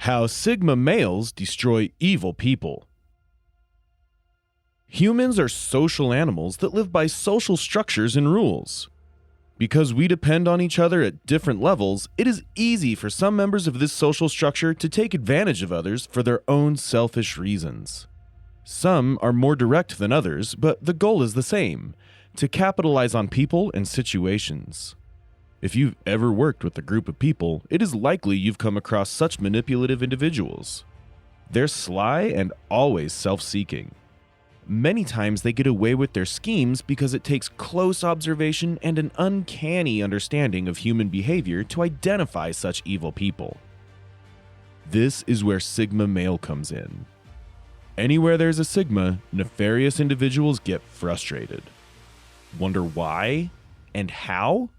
How Sigma males destroy evil people. Humans are social animals that live by social structures and rules. Because we depend on each other at different levels, it is easy for some members of this social structure to take advantage of others for their own selfish reasons. Some are more direct than others, but the goal is the same: to capitalize on people and situations. If you've ever worked with a group of people, it is likely you've come across such manipulative individuals. They're sly and always self-seeking. Many times they get away with their schemes because it takes close observation and an uncanny understanding of human behavior to identify such evil people. This is where Sigma male comes in. Anywhere there's a Sigma, nefarious individuals get frustrated. Wonder why and how?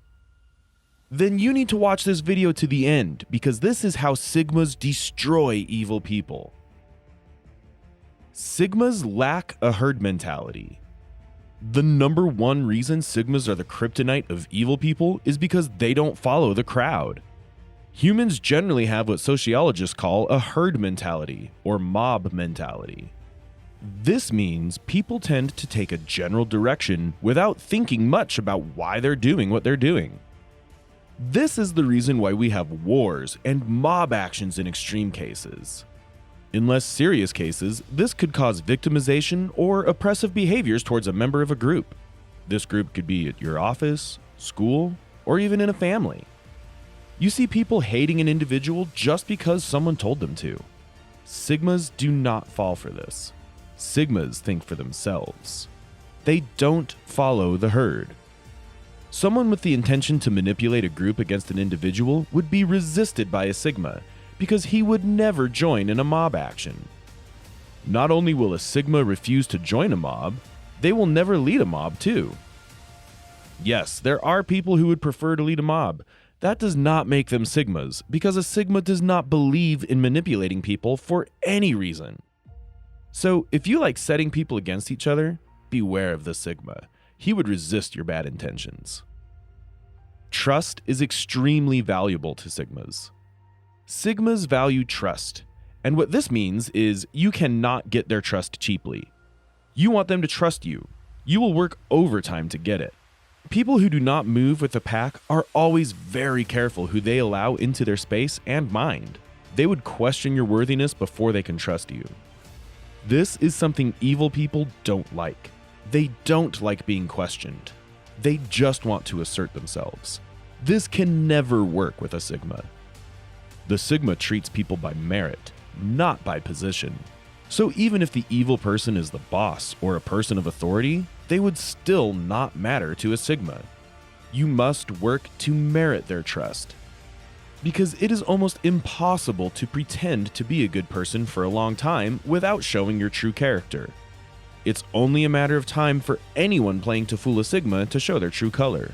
Then you need to watch this video to the end, because this is how Sigmas destroy evil people. Sigmas lack a herd mentality. The number one reason Sigmas are the kryptonite of evil people is because they don't follow the crowd. Humans generally have what sociologists call a herd mentality, or mob mentality. This means people tend to take a general direction without thinking much about why they're doing what they're doing. This is the reason why we have wars and mob actions in extreme cases. In less serious cases, this could cause victimization or oppressive behaviors towards a member of a group. This group could be at your office, school, or even in a family. You see people hating an individual just because someone told them to. Sigmas do not fall for this. Sigmas think for themselves. They don't follow the herd. Someone with the intention to manipulate a group against an individual would be resisted by a Sigma, because he would never join in a mob action. Not only will a Sigma refuse to join a mob, they will never lead a mob too. Yes, there are people who would prefer to lead a mob. That does not make them Sigmas, because a Sigma does not believe in manipulating people for any reason. So if you like setting people against each other, beware of the Sigma. He would resist your bad intentions. Trust is extremely valuable to Sigmas. Sigmas value trust, and what this means is you cannot get their trust cheaply. You want them to trust you. You will work overtime to get it. People who do not move with the pack are always very careful who they allow into their space and mind. They would question your worthiness before they can trust you. This is something evil people don't like. They don't like being questioned. They just want to assert themselves. This can never work with a Sigma. The Sigma treats people by merit, not by position. So even if the evil person is the boss or a person of authority, they would still not matter to a Sigma. You must work to merit their trust. Because it is almost impossible to pretend to be a good person for a long time without showing your true character. It's only a matter of time for anyone playing to fool a Sigma to show their true color.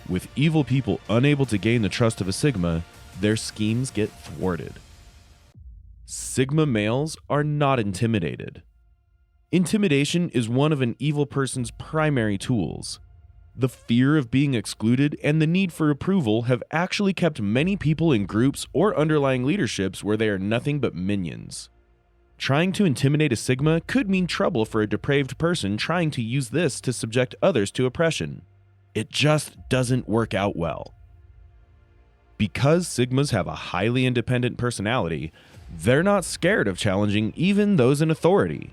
With evil people unable to gain the trust of a Sigma, their schemes get thwarted. Sigma males are not intimidated. Intimidation is one of an evil person's primary tools. The fear of being excluded and the need for approval have actually kept many people in groups or underlying leaderships where they are nothing but minions. Trying to intimidate a Sigma could mean trouble for a depraved person trying to use this to subject others to oppression. It just doesn't work out well. Because Sigmas have a highly independent personality, they're not scared of challenging even those in authority.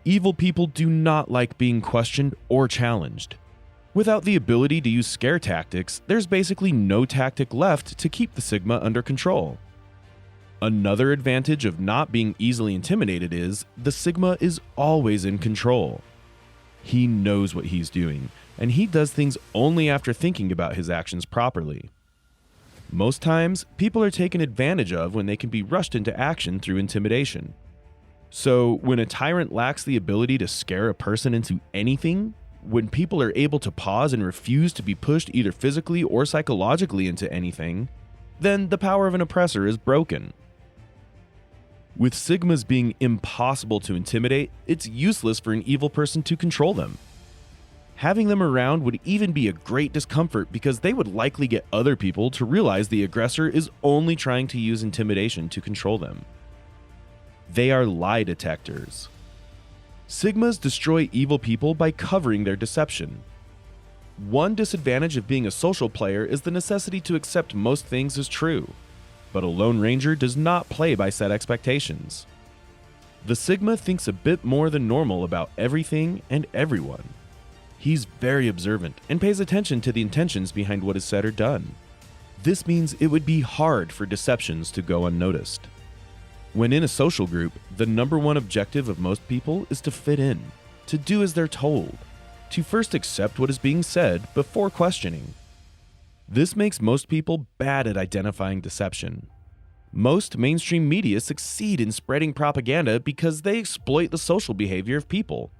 Evil people do not like being questioned or challenged. Without the ability to use scare tactics, there's basically no tactic left to keep the Sigma under control. Another advantage of not being easily intimidated is the Sigma is always in control. He knows what he's doing, and he does things only after thinking about his actions properly. Most times, people are taken advantage of when they can be rushed into action through intimidation. So, when a tyrant lacks the ability to scare a person into anything, when people are able to pause and refuse to be pushed either physically or psychologically into anything, then the power of an oppressor is broken. With Sigmas being impossible to intimidate, it's useless for an evil person to control them. Having them around would even be a great discomfort because they would likely get other people to realize the aggressor is only trying to use intimidation to control them. They are lie detectors. Sigmas destroy evil people by covering their deception. One disadvantage of being a social player is the necessity to accept most things as true, but a Lone Ranger does not play by set expectations. The Sigma thinks a bit more than normal about everything and everyone. He's very observant and pays attention to the intentions behind what is said or done. This means it would be hard for deceptions to go unnoticed. When in a social group, the number one objective of most people is to fit in, to do as they're told, to first accept what is being said before questioning. This makes most people bad at identifying deception. Most mainstream media succeed in spreading propaganda because they exploit the social behavior of people.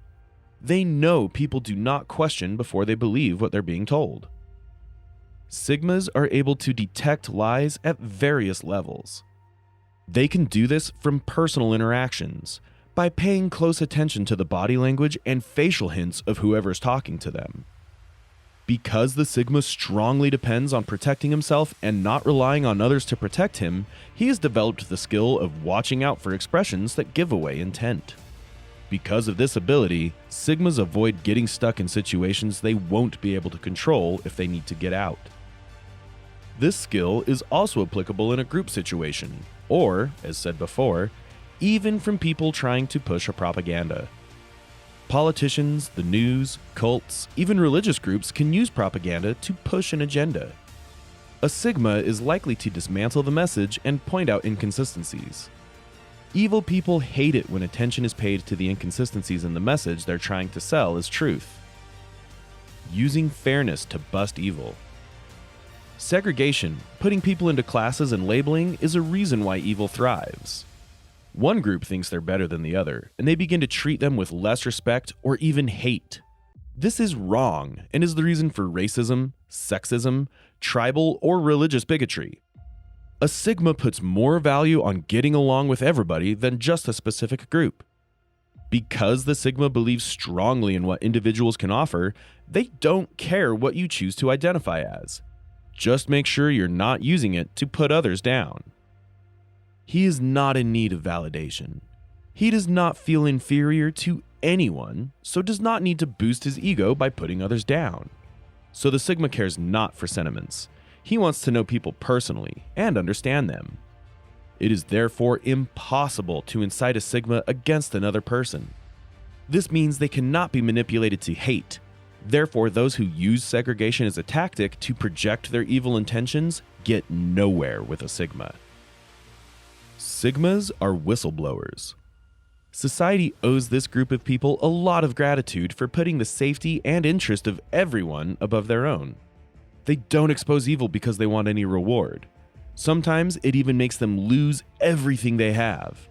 They know people do not question before they believe what they're being told. Sigmas are able to detect lies at various levels. They can do this from personal interactions, by paying close attention to the body language and facial hints of whoever's talking to them. Because the Sigma strongly depends on protecting himself and not relying on others to protect him, he has developed the skill of watching out for expressions that give away intent. Because of this ability, Sigmas avoid getting stuck in situations they won't be able to control if they need to get out. This skill is also applicable in a group situation, or, as said before, even from people trying to push a propaganda. Politicians, the news, cults, even religious groups can use propaganda to push an agenda. A Sigma is likely to dismantle the message and point out inconsistencies. Evil people hate it when attention is paid to the inconsistencies in the message they're trying to sell as truth. Using fairness to bust evil. Segregation, putting people into classes and labeling, is a reason why evil thrives. One group thinks they're better than the other, and they begin to treat them with less respect or even hate. This is wrong and is the reason for racism, sexism, tribal, or religious bigotry. A Sigma puts more value on getting along with everybody than just a specific group. Because the Sigma believes strongly in what individuals can offer, they don't care what you choose to identify as. Just make sure you're not using it to put others down. He is not in need of validation. He does not feel inferior to anyone, so does not need to boost his ego by putting others down. So the Sigma cares not for sentiments. He wants to know people personally and understand them. It is therefore impossible to incite a Sigma against another person. This means they cannot be manipulated to hate. Therefore, those who use segregation as a tactic to project their evil intentions get nowhere with a Sigma. Sigmas are whistleblowers. Society owes this group of people a lot of gratitude for putting the safety and interest of everyone above their own. They don't expose evil because they want any reward. Sometimes it even makes them lose everything they have.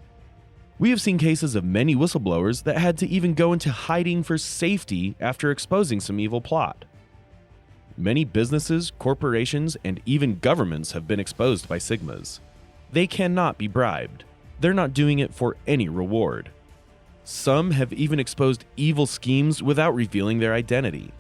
We have seen cases of many whistleblowers that had to even go into hiding for safety after exposing some evil plot. Many businesses, corporations, and even governments have been exposed by Sigmas. They cannot be bribed. They're not doing it for any reward. Some have even exposed evil schemes without revealing their identity.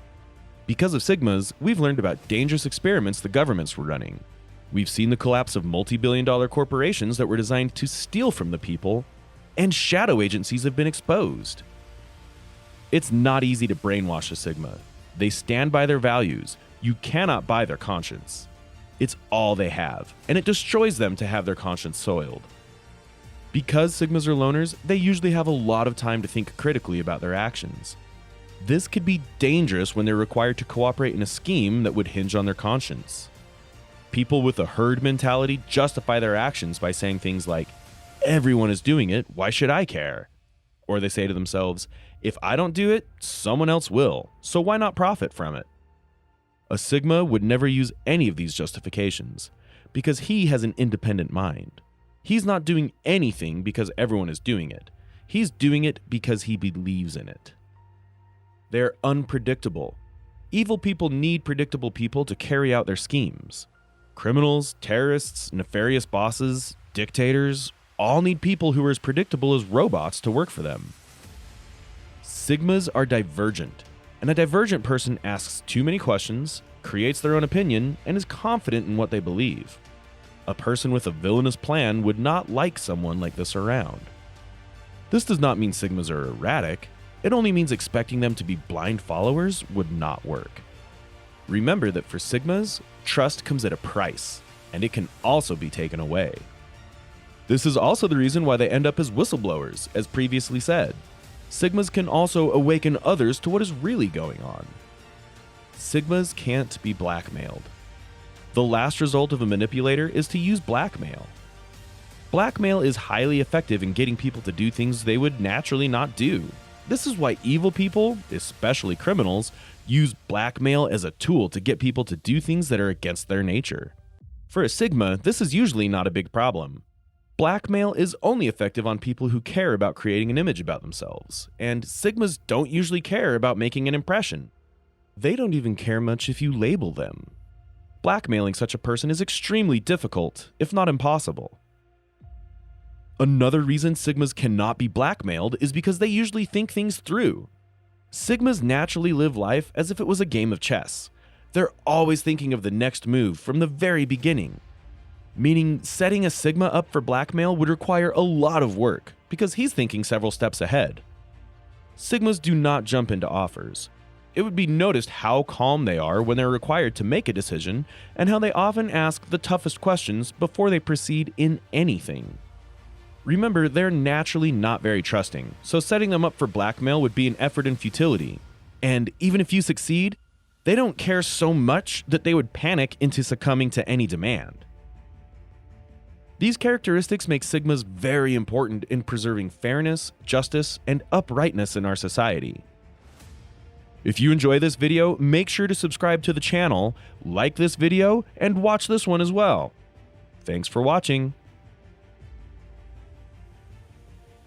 Because of Sigmas, we've learned about dangerous experiments the governments were running. We've seen the collapse of multi-billion-dollar corporations that were designed to steal from the people, and shadow agencies have been exposed. It's not easy to brainwash a Sigma. They stand by their values. You cannot buy their conscience. It's all they have, and it destroys them to have their conscience soiled. Because Sigmas are loners, they usually have a lot of time to think critically about their actions. This could be dangerous when they're required to cooperate in a scheme that would hinge on their conscience. People with a herd mentality justify their actions by saying things like, "Everyone is doing it, why should I care?" Or they say to themselves, "If I don't do it, someone else will, so why not profit from it?" A Sigma would never use any of these justifications, because he has an independent mind. He's not doing anything because everyone is doing it. He's doing it because he believes in it. They're unpredictable. Evil people need predictable people to carry out their schemes. Criminals, terrorists, nefarious bosses, dictators, all need people who are as predictable as robots to work for them. Sigmas are divergent, And a divergent person asks too many questions, creates their own opinion, and is confident in what they believe. A person with a villainous plan would not like someone like this around. This does not mean Sigmas are erratic, it only means expecting them to be blind followers would not work. Remember that for Sigmas, trust comes at a price, and it can also be taken away. This is also the reason why they end up as whistleblowers, as previously said. Sigmas can also awaken others to what is really going on. Sigmas can't be blackmailed. The last result of a manipulator is to use blackmail. Blackmail is highly effective in getting people to do things they would naturally not do. This is why evil people, especially criminals, use blackmail as a tool to get people to do things that are against their nature. For a Sigma, this is usually not a big problem. Blackmail is only effective on people who care about creating an image about themselves, and Sigmas don't usually care about making an impression. They don't even care much if you label them. Blackmailing such a person is extremely difficult, if not impossible. Another reason Sigmas cannot be blackmailed is because they usually think things through. Sigmas naturally live life as if it was a game of chess. They're always thinking of the next move from the very beginning. Meaning, setting a Sigma up for blackmail would require a lot of work, because he's thinking several steps ahead. Sigmas do not jump into offers. It would be noticed how calm they are when they're required to make a decision, and how they often ask the toughest questions before they proceed in anything. Remember, they're naturally not very trusting, so setting them up for blackmail would be an effort in futility. And even if you succeed, they don't care so much that they would panic into succumbing to any demand. These characteristics make Sigmas very important in preserving fairness, justice, and uprightness in our society. If you enjoy this video, make sure to subscribe to the channel, like this video, and watch this one as well. Thanks for watching.